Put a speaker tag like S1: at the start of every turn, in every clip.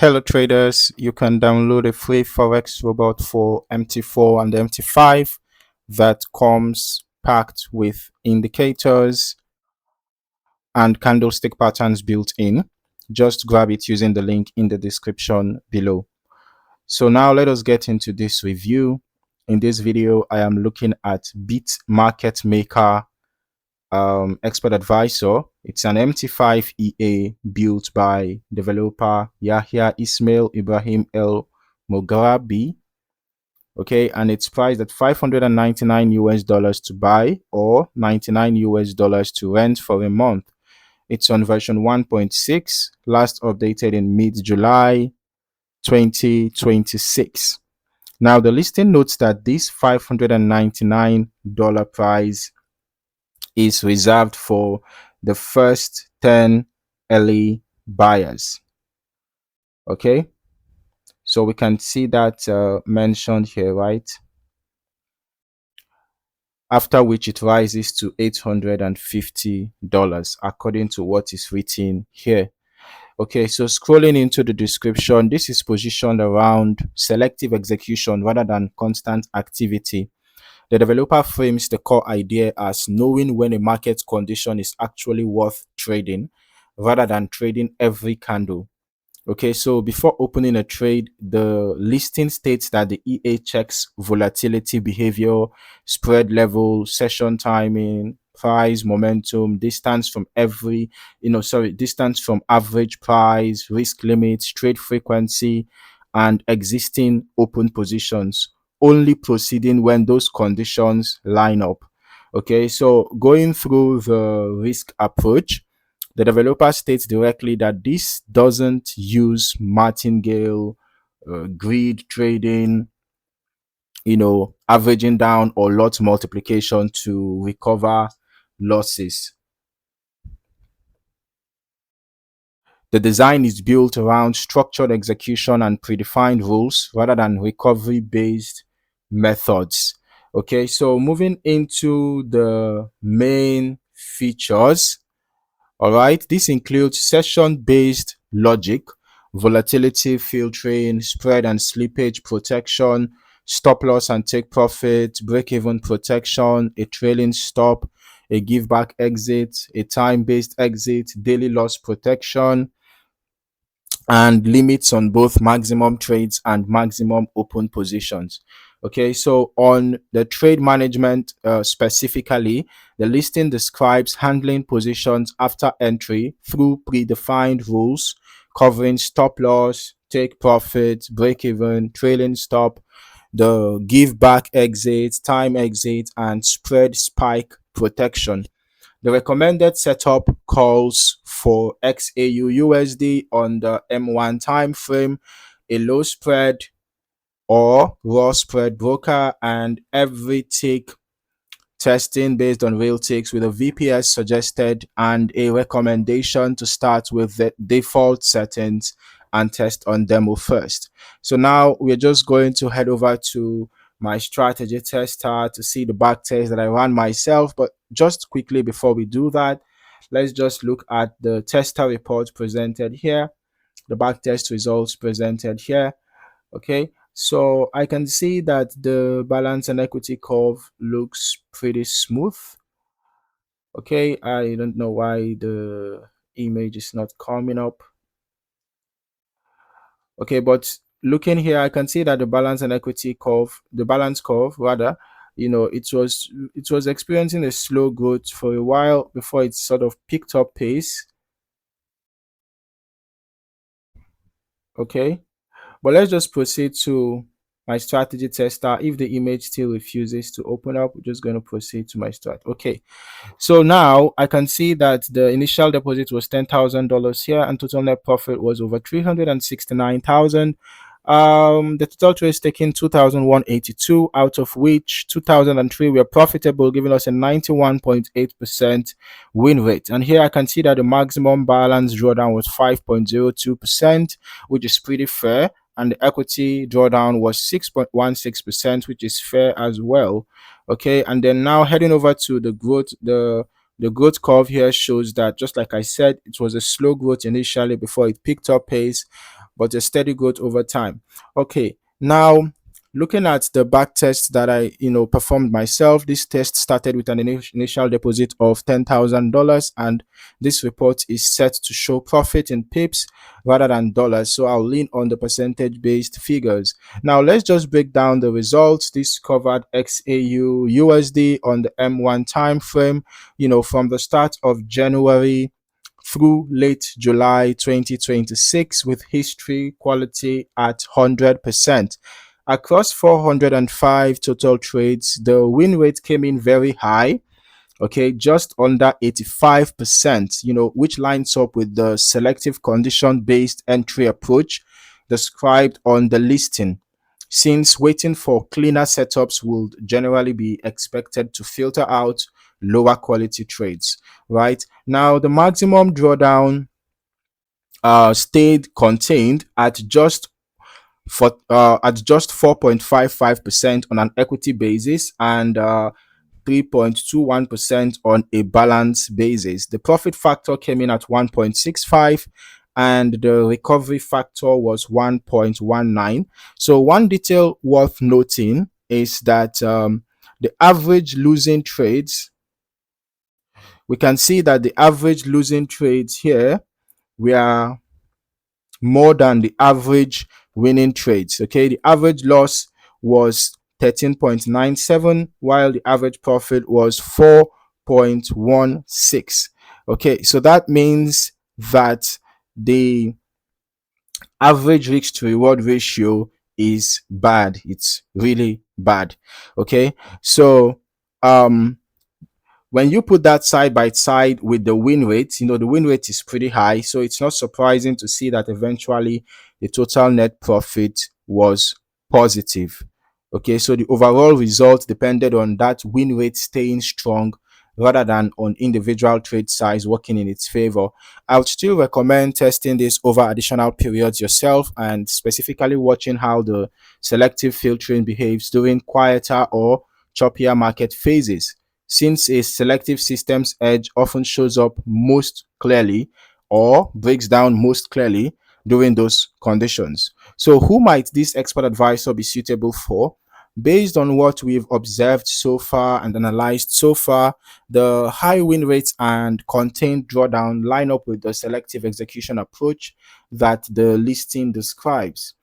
S1: Hello traders, you can download a free Forex robot for MT4 and MT5 that comes packed with indicators and candlestick patterns built in. Just grab it using the link in the description below. So now let us get into this review. In this video, I am looking at Bit Market Maker Expert Advisor. It's an MT5 EA built by developer Yahya Ismail Ibrahim El Moghrabi. Okay, and it's priced at 599 US dollars to buy or 99 US dollars to rent for a month. It's on version 1.6, last updated in mid-July 2026. Now, the listing notes that this $599 price is reserved for the first 10 early buyers. Okay, so we can see that mentioned here, right? After which it rises to $850 according to what is written here. Okay, so scrolling into the description, this is positioned around selective execution rather than constant activity. The developer frames the core idea as knowing when a market condition is actually worth trading rather than trading every candle. Okay, so before opening a trade, the listing states that the EA checks volatility behavior, spread level, session timing, price, momentum, distance from distance from average price, risk limits, trade frequency, and existing open positions, only proceeding when those conditions line up. Okay, so going through the risk approach, the developer states directly that this doesn't use martingale, grid trading, averaging down or lot multiplication to recover losses. The design is built around structured execution and predefined rules rather than recovery based methods. Okay, so moving into the main features. All right, this includes session-based logic, volatility filtering, spread and slippage protection, stop loss and take profit, break-even protection, a trailing stop, a give back exit, a time-based exit, daily loss protection, and limits on both maximum trades and maximum open positions. Okay, so on the trade management specifically, the listing describes handling positions after entry through predefined rules covering stop loss, take profit, break even, trailing stop, the give back exit, time exit, and spread spike protection. The recommended setup calls for XAUUSD on the M1 time frame, a low spread or raw spread broker, and every tick testing based on real ticks with a VPS suggested and a recommendation to start with the default settings and test on demo first. So now we're just going to head over to my strategy tester to see the back test that I ran myself. But just quickly before we do that, let's just look at the tester report presented here, the back test results presented here. Okay, so I can see that the balance and equity curve looks pretty smooth. Okay, I don't know why the image is not coming up. Okay, but looking here, I can see that the balance and equity curve, the balance curve rather, it was experiencing a slow growth for a while before it sort of picked up pace. Okay, but let's just proceed to my strategy tester. If the image still refuses to open up, we're just going to proceed to my strat. Okay, so now I can see that the initial deposit was $10,000 here and total net profit was over 369,000. The total trades taken 2,182, out of which 2,003 were profitable, giving us a 91.8% win rate. And here I can see that the maximum balance drawdown was 5.02%, which is pretty fair, and the equity drawdown was 6.16%, which is fair as well. Okay, and then now heading over to the growth, the growth curve here shows that, just like I said, it was a slow growth initially before it picked up pace. but a steady growth over time. Okay, now looking at the back test that I performed myself, this test started with an initial deposit of $10,000, and this report is set to show profit in pips rather than dollars, so I'll lean on the percentage based figures. Now let's just break down the results. This covered XAUUSD on the M1 time frame, from the start of January through late July 2026, with history quality at 100%. Across 405 total trades, the win rate came in very high, okay, just under 85%, which lines up with the selective condition based entry approach described on the listing, since waiting for cleaner setups would generally be expected to filter out lower quality trades. Right now, the maximum drawdown stayed contained at just 4.55% on an equity basis, and 3.21% on a balance basis. The profit factor came in at 1.65, and the recovery factor was 1.19. So one detail worth noting is that the average losing trades, we can see that the average losing trades here were more than the average winning trades. Okay, the average loss was 13.97, while the average profit was 4.16. Okay, so that means that the average risk to reward ratio is bad. It's really bad. Okay, so when you put that side by side with the win rate, the win rate is pretty high. So it's not surprising to see that eventually the total net profit was positive. Okay, so the overall result depended on that win rate staying strong rather than on individual trade size working in its favor. I would still recommend testing this over additional periods yourself, and specifically watching how the selective filtering behaves during quieter or choppier market phases, since a selective system's edge often shows up most clearly or breaks down most clearly during those conditions. So, who might this expert advisor be suitable for? Based on what we've observed so far and analyzed so far, the high win rates and contained drawdown line up with the selective execution approach that the listing describes.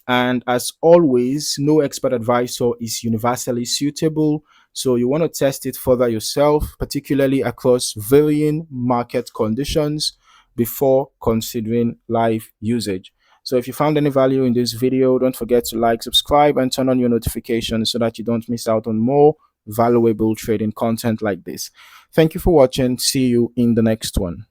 S1: And as always, no expert advisor is universally suitable. So you want to test it further yourself, particularly across varying market conditions, before considering live usage. So if you found any value in this video, don't forget to like, subscribe, and turn on your notifications so that you don't miss out on more valuable trading content like this. Thank you for watching. See you in the next one.